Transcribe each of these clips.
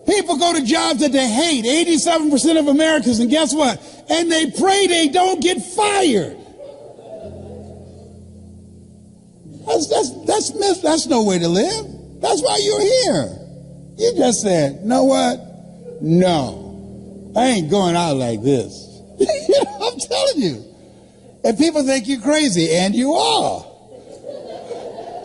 People go to jobs that they hate, 87% of Americans, and guess what? And they pray they don't get fired. That's no way to live. That's why you're here. You just said, know what? No, I ain't going out like this. I'm telling you. And people think you're crazy, and you are.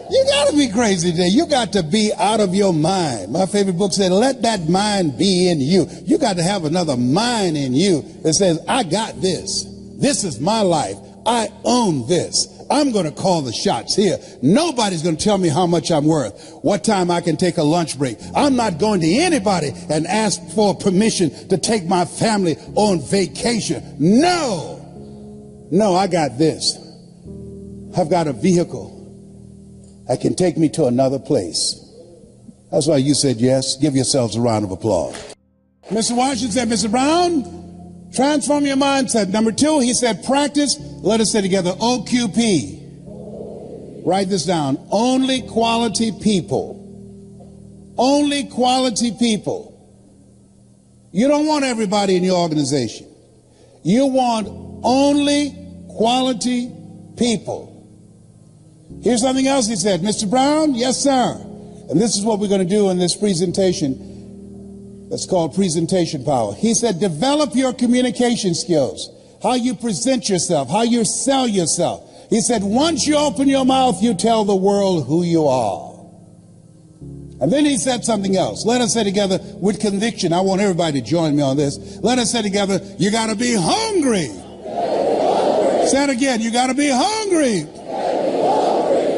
You got to be crazy today. You got to be out of your mind. My favorite book said, let that mind be in you. You got to have another mind in you that says, I got this. This is my life. I own this. I'm going to call the shots here. Nobody's going to tell me how much I'm worth, what time I can take a lunch break. I'm not going to anybody and ask for permission to take my family on vacation. No, I got this. I've got a vehicle that can take me to another place. That's why you said yes. Give yourselves a round of applause. Mr. Washington said, Mr. Brown, transform your mindset. Number 2, he said, practice. Let us say together, OQP. Write this down. Only quality people. Only quality people. You don't want everybody in your organization. You want only quality people. Here's something else he said. Mr. Brown, yes, sir. And this is what we're going to do in this presentation. That's called presentation power. He said, develop your communication skills, how you present yourself, how you sell yourself. He said, once you open your mouth, you tell the world who you are. And then he said something else. Let us say together with conviction. I want everybody to join me on this. Let us say together, you got to be hungry. Say it again, you got to be hungry.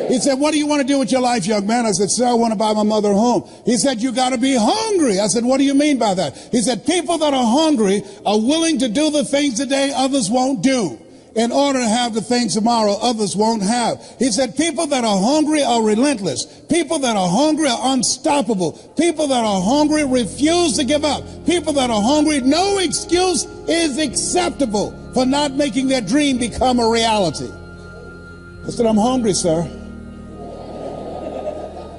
He said, what do you want to do with your life, young man? I said, sir, I want to buy my mother a home. He said, you got to be hungry. I said, what do you mean by that? He said, people that are hungry are willing to do the things today others won't do in order to have the things tomorrow others won't have. He said, people that are hungry are relentless. People that are hungry are unstoppable. People that are hungry refuse to give up. People that are hungry, no excuse is acceptable for not making their dream become a reality. I said, I'm hungry, sir.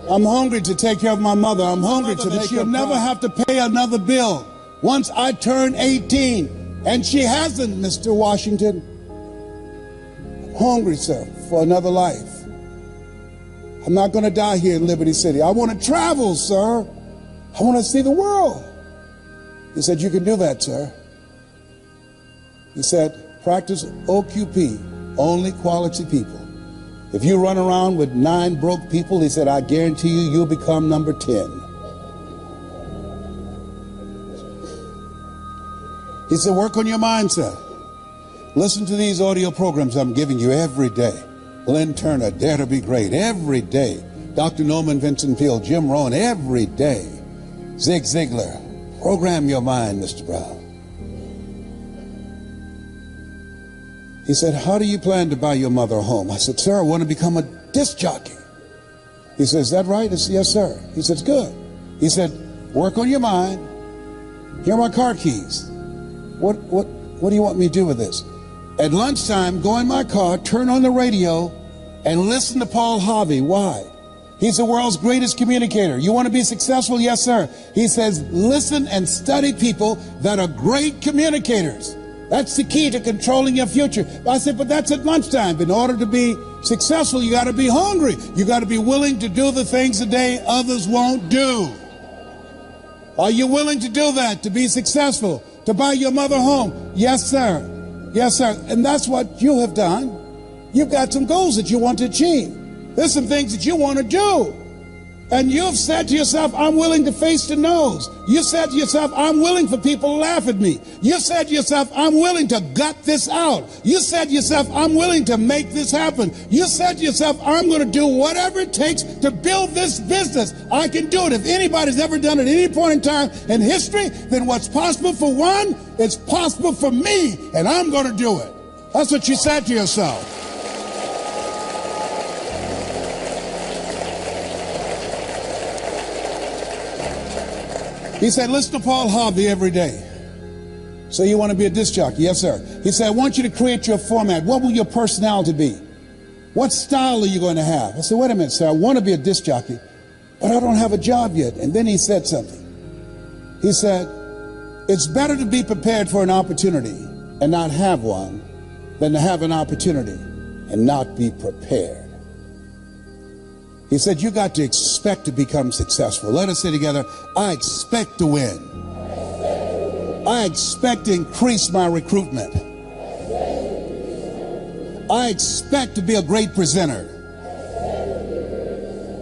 I'm hungry to take care of my mother. I'm hungry to make she'll never have to pay another bill once I turn 18. And she hasn't, Mr. Washington. I'm hungry, sir, for another life. I'm not going to die here in Liberty City. I want to travel, sir. I want to see the world. He said, you can do that, sir. He said, practice OQP, only quality people. If you run around with 9 broke people, he said, I guarantee you, you'll become number 10. He said, work on your mindset. Listen to these audio programs I'm giving you every day. Glenn Turner, Dare to Be Great, every day. Dr. Norman Vincent Peale, Jim Rohn, every day. Zig Ziglar, program your mind, Mr. Brown. He said, how do you plan to buy your mother a home? I said, sir, I want to become a disc jockey. He said, is that right? I said, yes, sir. He said, good. He said, work on your mind. Here are my car keys. What do you want me to do with this? At lunchtime, go in my car, turn on the radio, and listen to Paul Harvey. Why? He's the world's greatest communicator. You want to be successful? Yes, sir. He says, listen and study people that are great communicators. That's the key to controlling your future. I said, but that's at lunchtime. In order to be successful, you got to be hungry. You got to be willing to do the things today others won't do. Are you willing to do that to be successful? To buy your mother home? Yes, sir. Yes, sir. And that's what you have done. You've got some goals that you want to achieve. There's some things that you want to do. And you've said to yourself, I'm willing to face the no's. You said to yourself, I'm willing for people to laugh at me. You said to yourself, I'm willing to gut this out. You said to yourself, I'm willing to make this happen. You said to yourself, I'm going to do whatever it takes to build this business. I can do it. If anybody's ever done it at any point in time in history, then what's possible for one is possible for me, and I'm going to do it. That's what you said to yourself. He said, listen to Paul Harvey every day. So you want to be a disc jockey? Yes, sir. He said, I want you to create your format. What will your personality be? What style are you going to have? I said, wait a minute, sir. I want to be a disc jockey, but I don't have a job yet. And then he said something. He said, it's better to be prepared for an opportunity and not have one than to have an opportunity and not be prepared. He said, you got to expect to become successful. Let us say together, I expect to win. I expect to increase my recruitment. I expect to be a great presenter.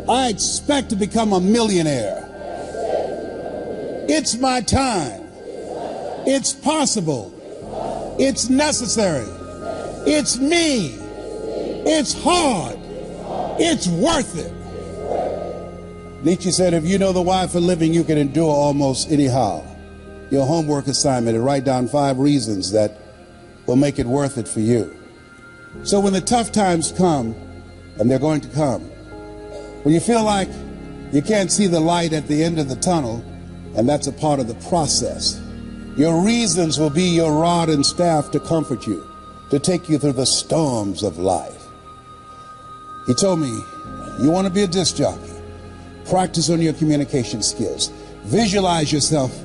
I expect to become a millionaire. It's my time. It's possible. It's necessary. It's me. It's hard. It's worth it. Nietzsche said, if you know the why for living, you can endure almost anyhow. Your homework assignment, and write down 5 reasons that will make it worth it for you. So when the tough times come, and they're going to come, when you feel like you can't see the light at the end of the tunnel, and that's a part of the process, your reasons will be your rod and staff to comfort you, to take you through the storms of life. He told me, you want to be a disc jockey? Practice on your communication skills. Visualize yourself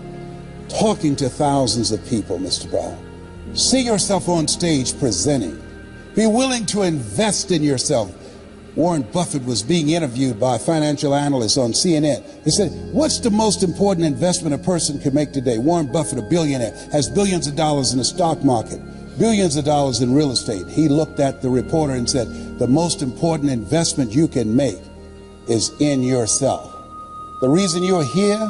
talking to thousands of people, Mr. Brown. See yourself on stage presenting. Be willing to invest in yourself. Warren Buffett was being interviewed by a financial analyst on CNN. He said, what's the most important investment a person can make today? Warren Buffett, a billionaire, has billions of dollars in the stock market, billions of dollars in real estate. He looked at the reporter and said, the most important investment you can make is in yourself. The reason you're here,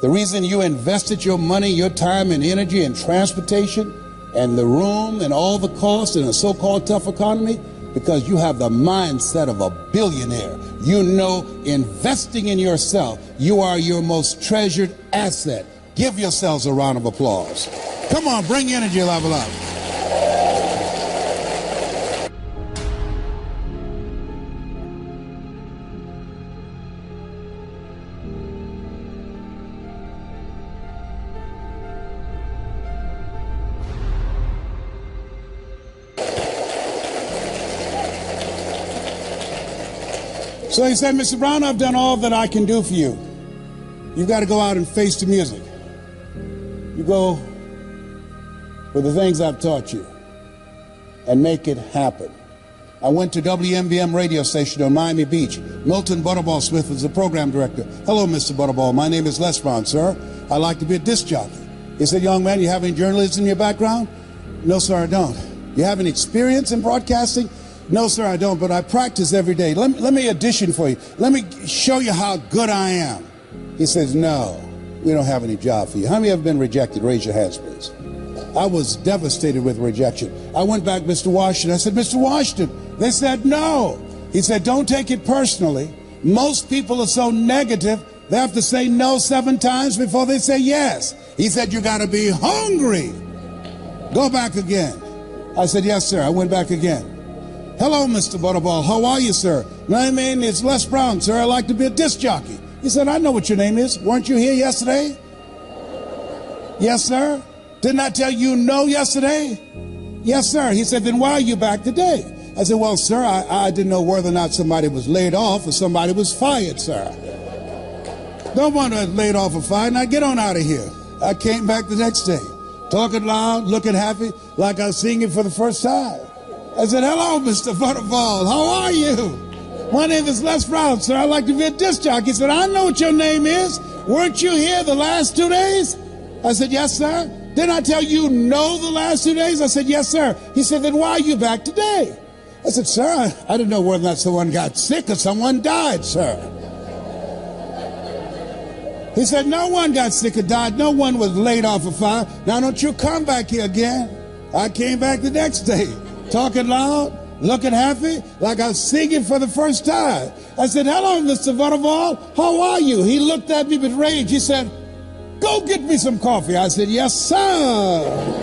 the reason you invested your money, your time and energy and transportation and the room and all the costs in a so-called tough economy, because you have the mindset of a billionaire. You know, investing in yourself, you are your most treasured asset. Give yourselves a round of applause. Come on, bring your energy level up. So he said, Mr. Brown, I've done all that I can do for you. You've got to go out and face the music. You go with the things I've taught you and make it happen. I went to WMBM radio station on Miami Beach. Milton Butterball Smith was the program director. Hello, Mr. Butterball. My name is Les Brown, sir. I'd like to be a disc jockey. He said, young man, you have any journalism in your background? No, sir, I don't. You have any experience in broadcasting? No, sir, I don't, but I practice every day. Let me audition for you. Let me show you how good I am. He says, no, we don't have any job for you. How many have been rejected? Raise your hands, please. I was devastated with rejection. I went back to Mr. Washington. I said, Mr. Washington, they said no. He said, don't take it personally. Most people are so negative, they have to say no 7 times before they say yes. He said, you got to be hungry. Go back again. I said, yes, sir. I went back again. Hello, Mr. Butterball. How are you, sir? My name is Les Brown, sir. I'd like to be a disc jockey. He said, I know what your name is. Weren't you here yesterday? Yes, sir. Didn't I tell you no yesterday? Yes, sir. He said, then why are you back today? I said, well, sir, I didn't know whether or not somebody was laid off or somebody was fired, sir. Don't want to laid off or fired. Now get on out of here. I came back the next day, talking loud, looking happy, like I was singing for the first time. I said, hello, Mr. Butterball. How are you? My name is Les Brown, sir. I'd like to be a disc jockey. He said, I know what your name is. Weren't you here the last 2 days? I said, yes, sir. Didn't I tell you no the last 2 days? I said, yes, sir. He said, then why are you back today? I said, sir, I didn't know whether or not someone got sick or someone died, sir. He said, no one got sick or died. No one was laid off or fired. Now don't you come back here again. I came back the next day, talking loud, looking happy, like I was singing for the first time. I said, hello, Mr. Butterball. How are you? He looked at me with rage. He said, go get me some coffee. I said, yes, sir.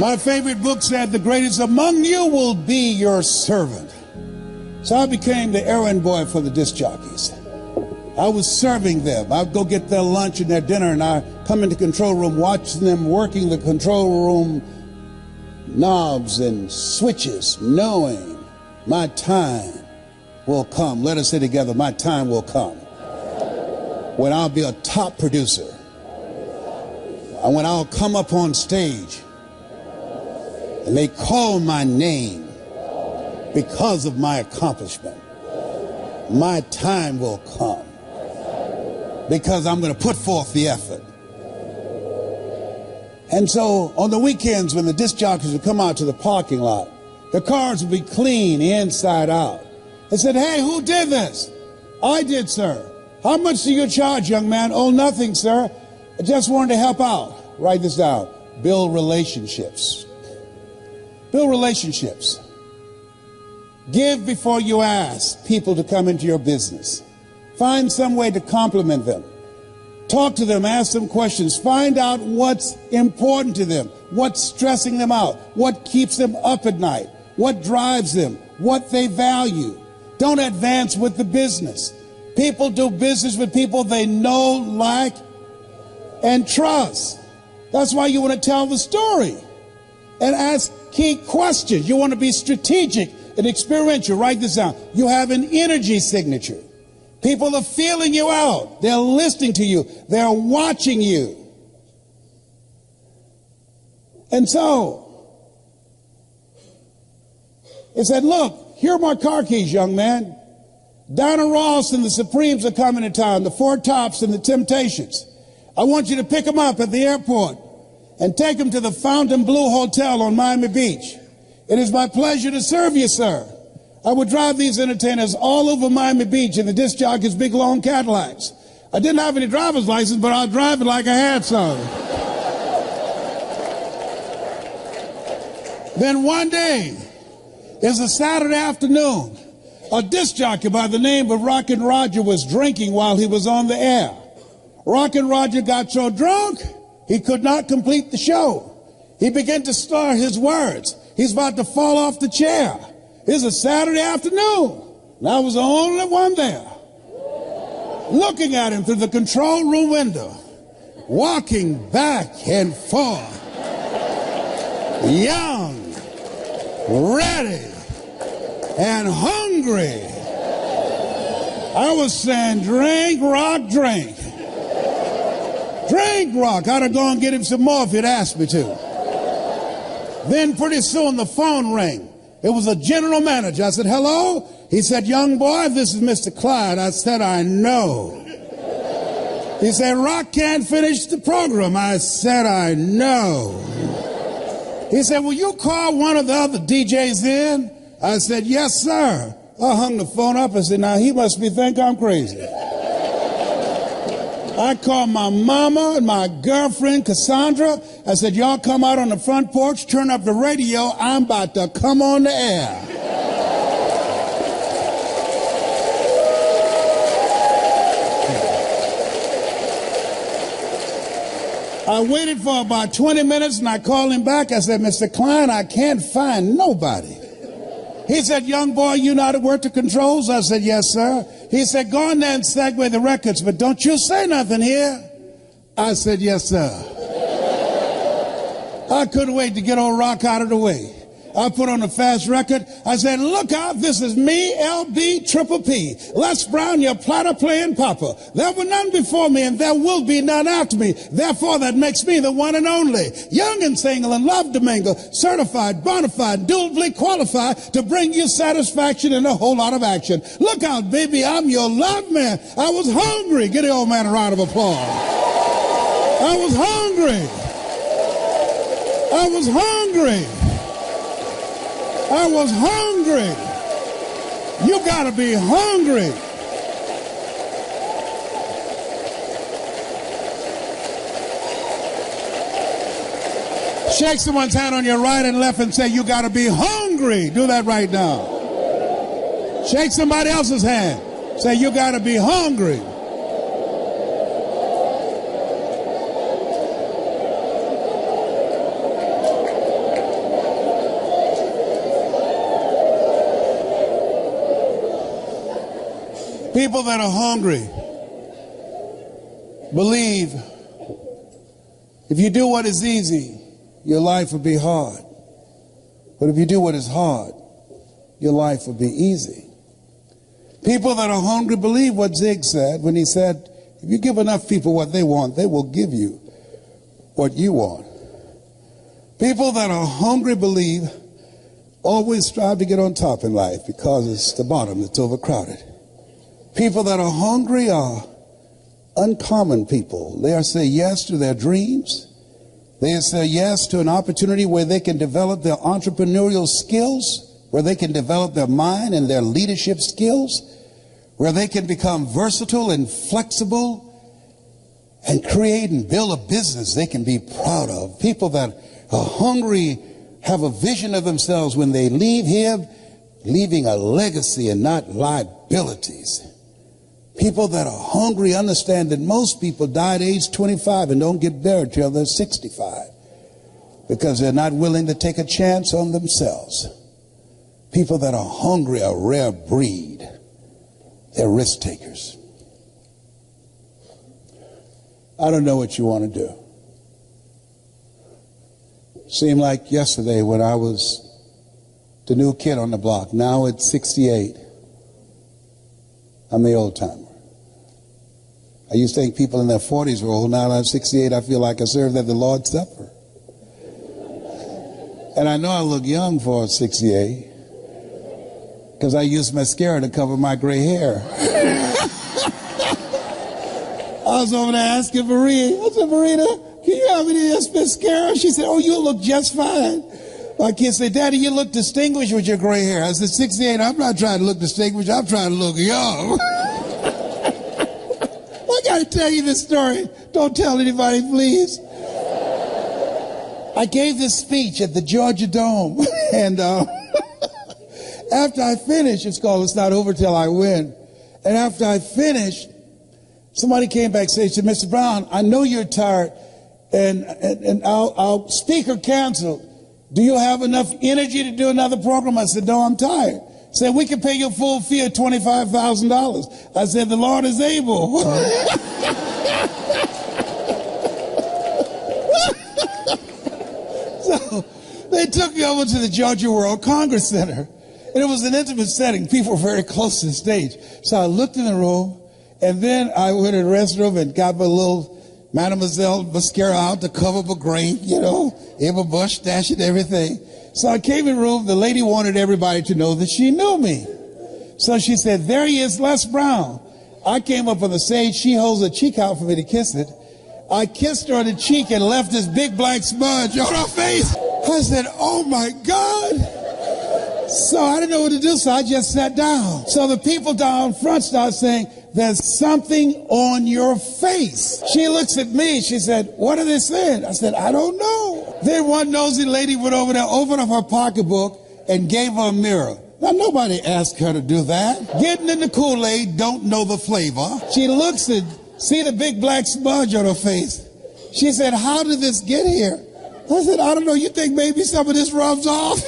My favorite book said, the greatest among you will be your servant. So I became the errand boy for the disc jockeys. I was serving them. I'd go get their lunch and their dinner, and I'd come into the control room, watching them working the control room knobs and switches, knowing my time will come. Let us say together, my time will come, when I'll be a top producer, and when I'll come up on stage and they call my name because of my accomplishment. My time will come because I'm going to put forth the effort. And so on the weekends when the disc jockeys would come out to the parking lot, the cars would be clean inside out. They said, hey, who did this? I did, sir. How much do you charge, young man? Oh, nothing, sir. I just wanted to help out. Write this down. Build relationships. Build relationships. Give before you ask people to come into your business. Find some way to compliment them. Talk to them, ask them questions. Find out what's important to them, what's stressing them out, what keeps them up at night, what drives them, what they value. Don't advance with the business. People do business with people they know, like, and trust. That's why you want to tell the story and ask key questions. You want to be strategic and experiential. Write this down. You have an energy signature. People are feeling you out. They're listening to you. They're watching you. And so he said, look, here are my car keys, young man. Donna Ross and the Supremes are coming to town, the Four Tops and the Temptations. I want you to pick them up at the airport and take them to the Fontainebleau Hotel on Miami Beach. It is my pleasure to serve you, sir. I would drive these entertainers all over Miami Beach in the disc jockeys' big long Cadillacs. I didn't have any driver's license, but I'll drive it like I had some. Then one day, it's a Saturday afternoon, a disc jockey by the name of Rockin' Roger was drinking while he was on the air. Rockin' Roger got so drunk, he could not complete the show. He began to slur his words. He's about to fall off the chair. It's a Saturday afternoon, and I was the only one there, looking at him through the control room window, walking back and forth, young, ready, and hungry. I was saying, drink, rock, drink. Drink, rock. I'd have gone and get him some more if he'd asked me to. Then pretty soon the phone rang. It was a general manager. I said, hello? He said, young boy, this is Mr. Clyde. I said, I know. He said, Rock can't finish the program. I said, I know. He said, will you call one of the other DJs in? I said, yes, sir. I hung the phone up and said, now he must think I'm crazy. I called my mama and my girlfriend, Cassandra. I said, y'all come out on the front porch, turn up the radio. I'm about to come on the air. I waited for about 20 minutes and I called him back. I said, Mr. Klein, I can't find nobody. He said, young boy, you know how to work the controls? I said, yes, sir. He said, go in there and segue the records, but don't you say nothing here. I said, yes, sir. I couldn't wait to get old Rock out of the way. I put on a fast record. I said, look out, this is me, LB, Triple P. Les Brown, your platter playing papa. There were none before me, and there will be none after me. Therefore, that makes me the one and only. Young and single and love to mingle. Certified, bona fide, duly qualified to bring you satisfaction and a whole lot of action. Look out, baby, I'm your love man. I was hungry. Give the old man a round of applause. I was hungry. I was hungry. I was hungry. You gotta be hungry. Shake someone's hand on your right and left and say, you gotta be hungry. Do that right now. Shake somebody else's hand. Say, you gotta be hungry. People that are hungry believe if you do what is easy, your life will be hard. But if you do what is hard, your life will be easy. People that are hungry believe what Zig said when he said, if you give enough people what they want, they will give you what you want. People that are hungry believe always strive to get on top in life because it's the bottom that's overcrowded. People that are hungry are uncommon people. They say yes to their dreams. They say yes to an opportunity where they can develop their entrepreneurial skills, where they can develop their mind and their leadership skills, where they can become versatile and flexible and create and build a business they can be proud of. People that are hungry have a vision of themselves when they leave here, leaving a legacy and not liabilities. People that are hungry understand that most people die at age 25 and don't get buried till they're 65 because they're not willing to take a chance on themselves. People that are hungry are a rare breed. They're risk takers. I don't know what you want to do. Seemed like yesterday when I was the new kid on the block. Now at 68, I'm the old timer. I used to think people in their 40s were old. Now I'm 68, I feel like I served at the Lord's Supper. And I know I look young for 68 because I used mascara to cover my gray hair. I was over there asking Maria. I said, Marita, can you have any of this mascara? She said, oh, you look just fine. My kids say, Daddy, you look distinguished with your gray hair. I said, 68, I'm not trying to look distinguished. I'm trying to look young. I got to tell you this story. Don't tell anybody, please. I gave this speech at the Georgia Dome. And after I finished, it's called It's Not Over Till I Win. And after I finished, somebody came back and said, Mr. Brown, I know you're tired, and our speaker canceled. Do you have enough energy to do another program? I said, no, I'm tired. Said, we can pay you a full fee of $25,000. I said, the Lord is able. So they took me over to the Georgia World Congress Center. And it was an intimate setting. People were very close to the stage. So I looked in the room, and then I went to the restroom and got my little Mademoiselle mascara out to cover my grain, you know, in my mustache and everything. So I came in the room. The lady wanted everybody to know that she knew me. So she said, there he is, Les Brown. I came up on the stage. She holds her cheek out for me to kiss it. I kissed her on the cheek and left this big black smudge on her face. I said, oh, my God. So I didn't know what to do, so I just sat down. So the people down front started saying, there's something on your face. She looks at me. She said, what are they saying? I said, I don't know. Then one nosy lady went over there, opened up her pocketbook, and gave her a mirror. Now, nobody asked her to do that. Getting in the Kool-Aid, don't know the flavor. She looks and see the big black smudge on her face. She said, how did this get here? I said, I don't know. You think maybe some of this rubs off?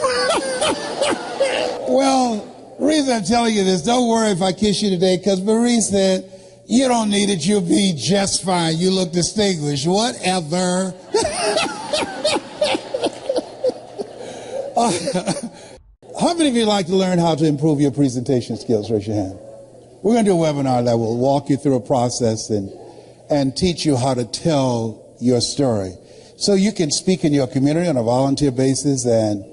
Well, the reason I'm telling you this, don't worry if I kiss you today, because Marie said, you don't need it. You'll be just fine. You look distinguished. Whatever. How many of you like to learn how to improve your presentation skills? Raise your hand. We're going to do a webinar that will walk you through a process and teach you how to tell your story, so you can speak in your community on a volunteer basis and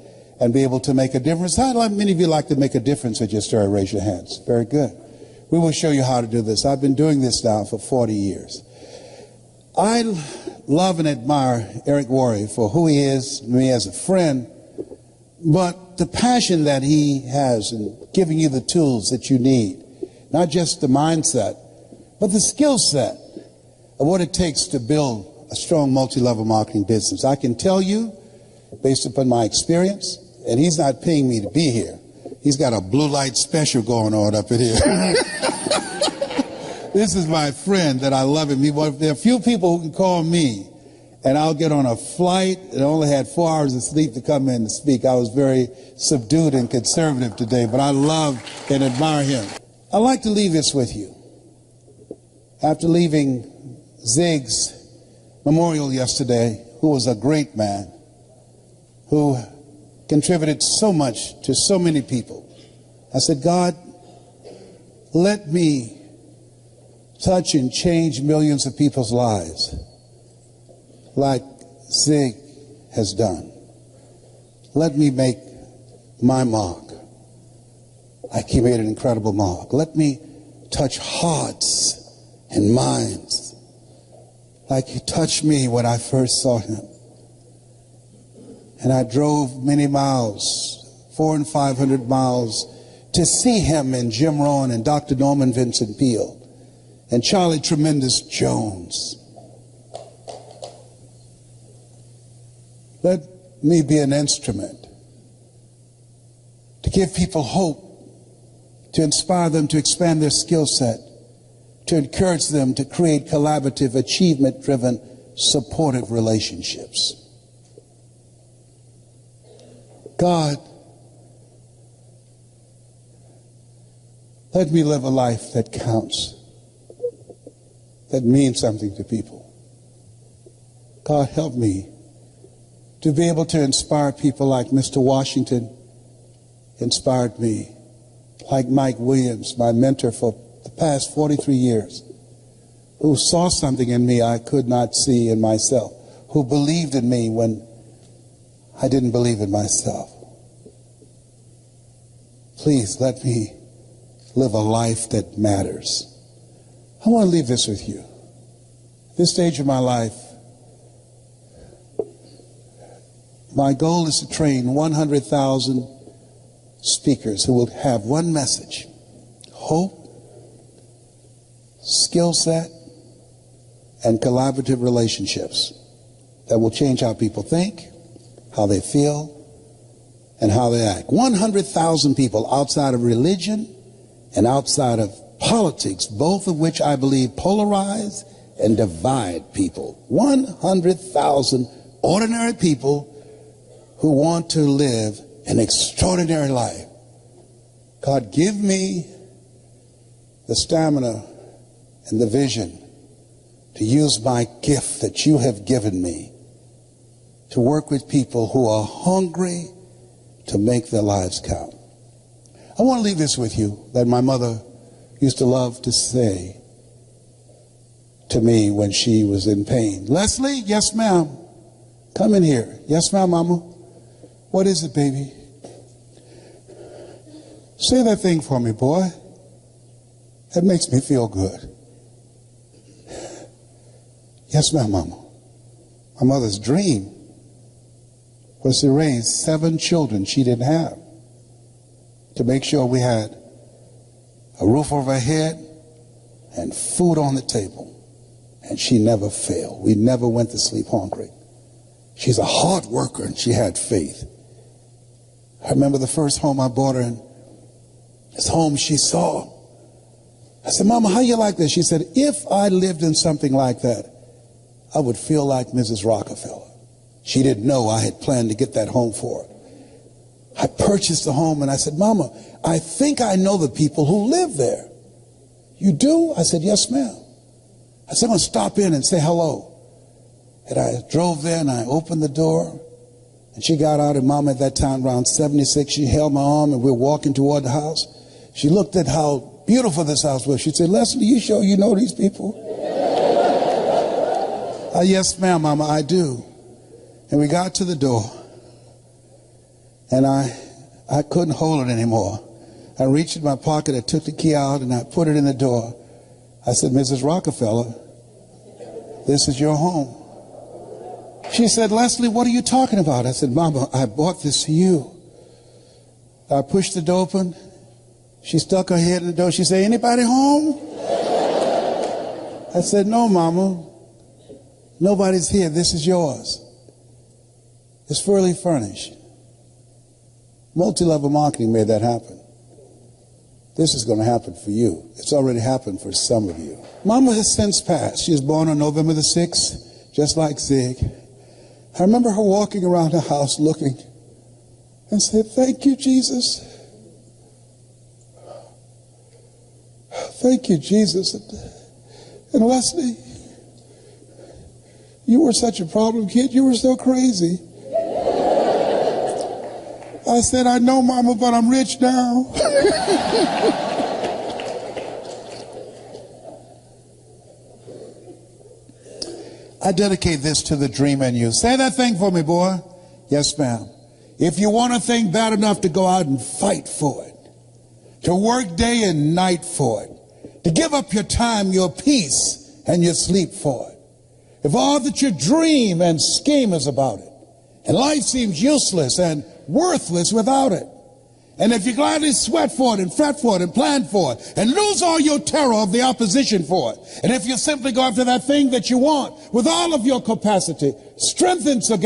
be able to make a difference. How many of you like to make a difference with your story? Raise your hands. Very good. We will show you how to do this. I've been doing this now for 40 years. I love and admire Eric Worrier for who he is, me as a friend, but the passion that he has in giving you the tools that you need, not just the mindset, but the skill set of what it takes to build a strong multi-level marketing business. I can tell you, based upon my experience, and he's not paying me to be here. He's got a blue light special going on up in here. This is my friend that I love him. There are few people who can call me, and I'll get on a flight and only had 4 hours of sleep to come in to speak. I was very subdued and conservative today, but I love and admire him. I'd like to leave this with you. After leaving Zig's memorial yesterday, who was a great man, who contributed so much to so many people. I said, God, let me touch and change millions of people's lives like Zig has done. Let me make my mark like he made an incredible mark. Let me touch hearts and minds like he touched me when I first saw him. And I drove many miles, 400 and 500 miles, to see him and Jim Rohn and Dr. Norman Vincent Peale and Charlie Tremendous Jones. Let me be an instrument to give people hope, to inspire them to expand their skill set, to encourage them to create collaborative, achievement-driven, supportive relationships. God, let me live a life that counts, that means something to people. God, help me to be able to inspire people like Mr. Washington inspired me, like Mike Williams, my mentor for the past 43 years, who saw something in me I could not see in myself, who believed in me when I didn't believe in myself. Please let me live a life that matters. I want to leave this with you. At this stage of my life, my goal is to train 100,000 speakers who will have one message: hope, skill set, and collaborative relationships that will change how people think, how they feel, and how they act. 100,000 people outside of religion and outside of politics, both of which I believe polarize and divide people. 100,000 ordinary people who want to live an extraordinary life. God, give me the stamina and the vision to use my gift that you have given me to work with people who are hungry to make their lives count. I want to leave this with you that my mother used to love to say to me when she was in pain. Leslie, yes ma'am. Come in here. Yes ma'am, mama. What is it, baby? Say that thing for me, boy. That makes me feel good. Yes, ma'am, mama. My mother's dream was to raise 7 children she didn't have, to make sure we had a roof over our head and food on the table. And she never failed. We never went to sleep hungry. She's a hard worker and she had faith. I remember the first home I bought her in. This home she saw. I said, Mama, how you like this? She said, if I lived in something like that, I would feel like Mrs. Rockefeller. She didn't know I had planned to get that home for her. I purchased the home and I said, Mama, I think I know the people who live there. You do? I said, yes, ma'am. I said, I'm going to stop in and say hello. And I drove there and I opened the door. And she got out, and Mama at that time, around 76, she held my arm and we were walking toward the house. She looked at how beautiful this house was. She said, Leslie, you sure you know these people? Yes, ma'am, Mama, I do. And we got to the door. And I couldn't hold it anymore. I reached in my pocket, I took the key out, and I put it in the door. I said, Mrs. Rockefeller, this is your home. She said, Leslie, what are you talking about? I said, Mama, I bought this for you. I pushed the door open. She stuck her head in the door. She said, anybody home? I said, no, Mama. Nobody's here. This is yours. It's fully furnished. Multi-level marketing made that happen. This is going to happen for you. It's already happened for some of you. Mama has since passed. She was born on November the 6th, just like Zig. I remember her walking around the house looking and said, thank you, Jesus. Thank you, Jesus. And Wesley, you were such a problem kid. You were so crazy. I said, I know, Mama, but I'm rich now. I dedicate this to the dreamer in you. Say that thing for me, boy. Yes, ma'am. If you want a thing bad enough to go out and fight for it, to work day and night for it, to give up your time, your peace, and your sleep for it, if all that you dream and scheme is about it, and life seems useless and worthless without it, and if you gladly sweat for it and fret for it and plan for it and lose all your terror of the opposition for it, and if you simply go after that thing that you want with all of your capacity, strengthened together,